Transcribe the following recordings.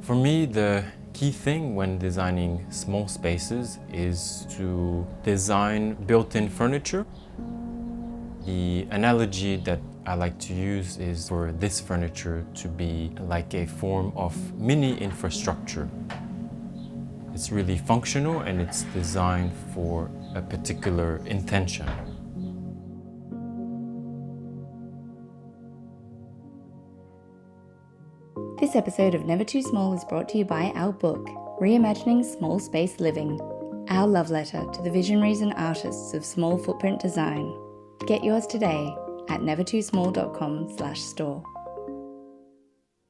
For me, the key thing when designing small spaces is to design built-in furniture. The analogy that I like to use is for this furniture to be like a form of mini infrastructure. It's really functional and it's designed for a particular intention. This episode of Never Too Small is brought to you by our book, Reimagining Small Space Living, our love letter to the visionaries and artists of small footprint design. Get yours today at nevertoosmall.com/store.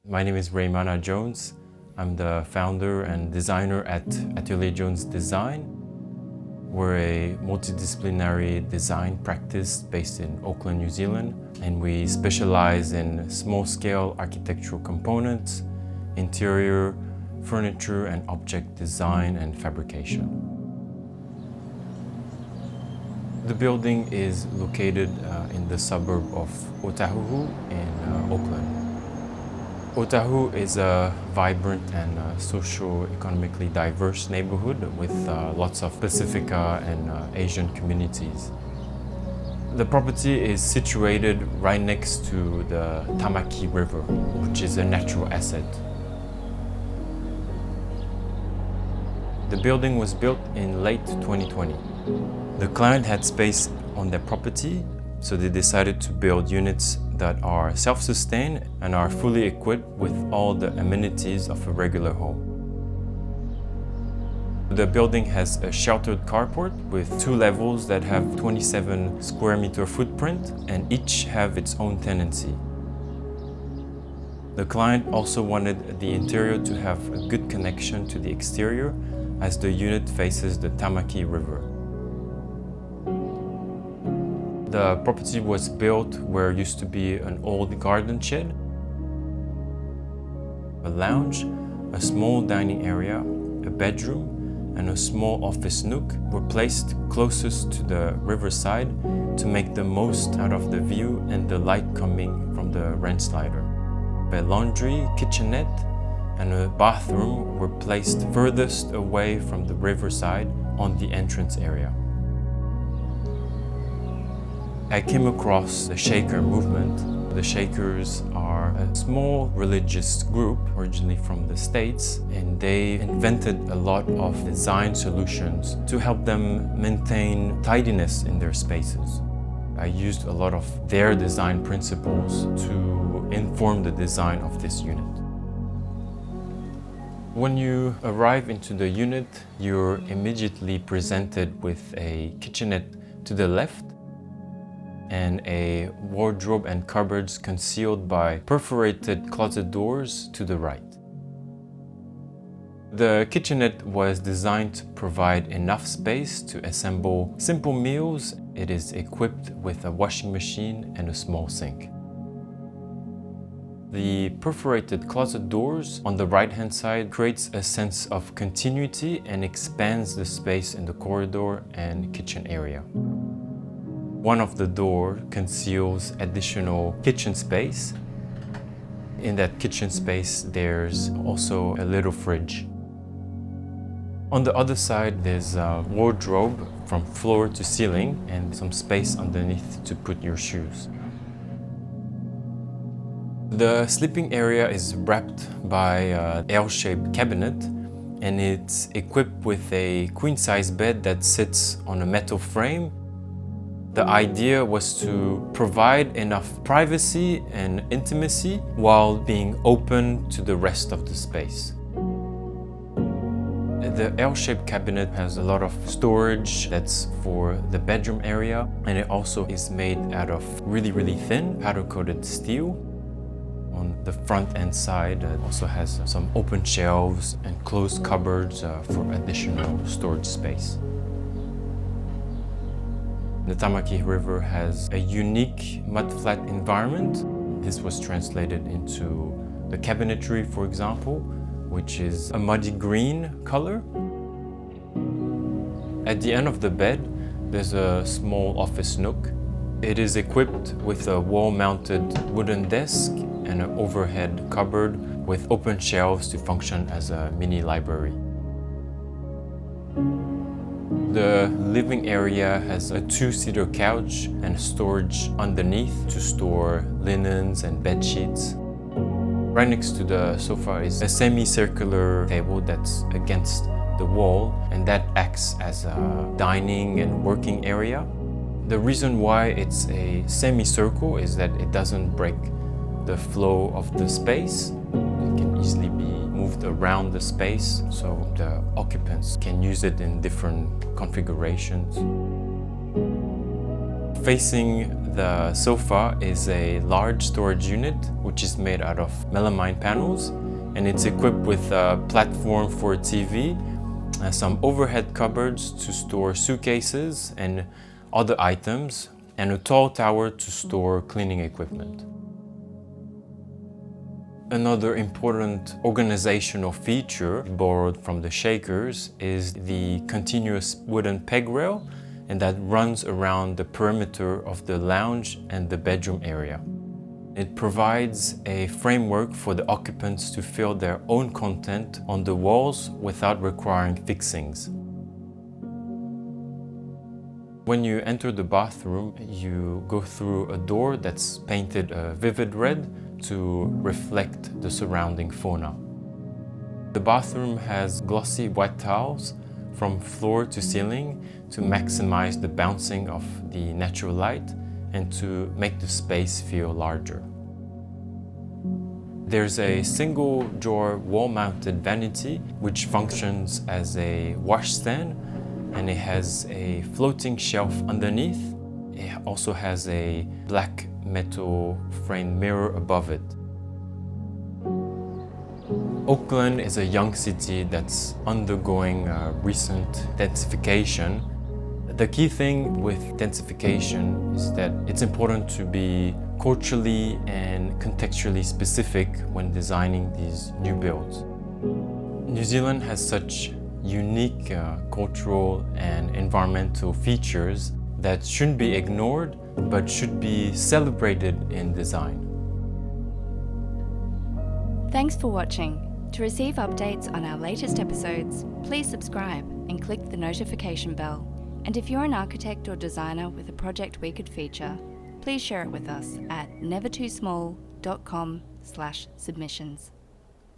My name is Raimana Jones. I'm the founder and designer at Atelier Jones Design. We're a multidisciplinary design practice based in Auckland, New Zealand, and we specialize in small-scale architectural components, interior, furniture, and object design and fabrication. The building is located in the suburb of Otahuhu in Auckland. Otahuhu is a vibrant and socio-economically diverse neighborhood with lots of Pacifica and Asian communities. The property is situated right next to the Tamaki River, which is a natural asset. The building was built in late 2020. The client had space on their property, so they decided to build units that are self-sustained and are fully equipped with all the amenities of a regular home. The building has a sheltered carport with 2 levels that have 27 square meter footprint and each have its own tenancy. The client also wanted the interior to have a good connection to the exterior as the unit faces the Tamaki River. The property was built where used to be an old garden shed. A lounge, a small dining area, a bedroom, and a small office nook were placed closest to the riverside to make the most out of the view and the light coming from the rain slider. A laundry, kitchenette, and a bathroom were placed furthest away from the riverside on the entrance area. I came across the Shaker movement. The Shakers are a small religious group originally from the States, and they invented a lot of design solutions to help them maintain tidiness in their spaces. I used a lot of their design principles to inform the design of this unit. When you arrive into the unit, you're immediately presented with a kitchenette to the left and a wardrobe and cupboards concealed by perforated closet doors to the right. The kitchenette was designed to provide enough space to assemble simple meals. It is equipped with a washing machine and a small sink. The perforated closet doors on the right-hand side creates a sense of continuity and expands the space in the corridor and kitchen area. One of the doors conceals additional kitchen space. In that kitchen space, there's also a little fridge. On the other side, there's a wardrobe from floor to ceiling and some space underneath to put your shoes. The sleeping area is wrapped by an L-shaped cabinet, and it's equipped with a queen-size bed that sits on a metal frame. The idea was to provide enough privacy and intimacy while being open to the rest of the space. The L-shaped cabinet has a lot of storage that's for the bedroom area, and it also is made out of really thin powder-coated steel. On the front and side, it also has some open shelves and closed cupboards for additional storage space. The Tamaki River has a unique mudflat environment. This was translated into the cabinetry, for example, which is a muddy green color. At the end of the bed, there's a small office nook. It is equipped with a wall-mounted wooden desk and an overhead cupboard with open shelves to function as a mini library. The living area has a two-seater couch and storage underneath to store linens and bed sheets. Right next to the sofa is a semicircular table that's against the wall, and that acts as a dining and working area. The reason why it's a semicircle is that it doesn't break the flow of the space. It can easily be moved around the space, so the occupants can use it in different configurations. Facing the sofa is a large storage unit which is made out of melamine panels, and it's equipped with a platform for a TV, some overhead cupboards to store suitcases and other items, and a tall tower to store cleaning equipment. Another important organizational feature borrowed from the Shakers is the continuous wooden peg rail, and that runs around the perimeter of the lounge and the bedroom area. It provides a framework for the occupants to fill their own content on the walls without requiring fixings. When you enter the bathroom, you go through a door that's painted a vivid red to reflect the surrounding fauna. The bathroom has glossy white tiles from floor to ceiling to maximize the bouncing of the natural light and to make the space feel larger. There's a single drawer wall-mounted vanity which functions as a washstand, and it has a floating shelf underneath. It also has a black metal framed mirror above it. Auckland is a young city that's undergoing recent densification. The key thing with densification is that it's important to be culturally and contextually specific when designing these new builds. New Zealand has such unique cultural and environmental features that shouldn't be ignored but should be celebrated in design. Thanks for watching. To receive updates on our latest episodes, please subscribe and click the notification bell. And if you're an architect or designer with a project we could feature, please share it with us at nevertoosmall.com/submissions.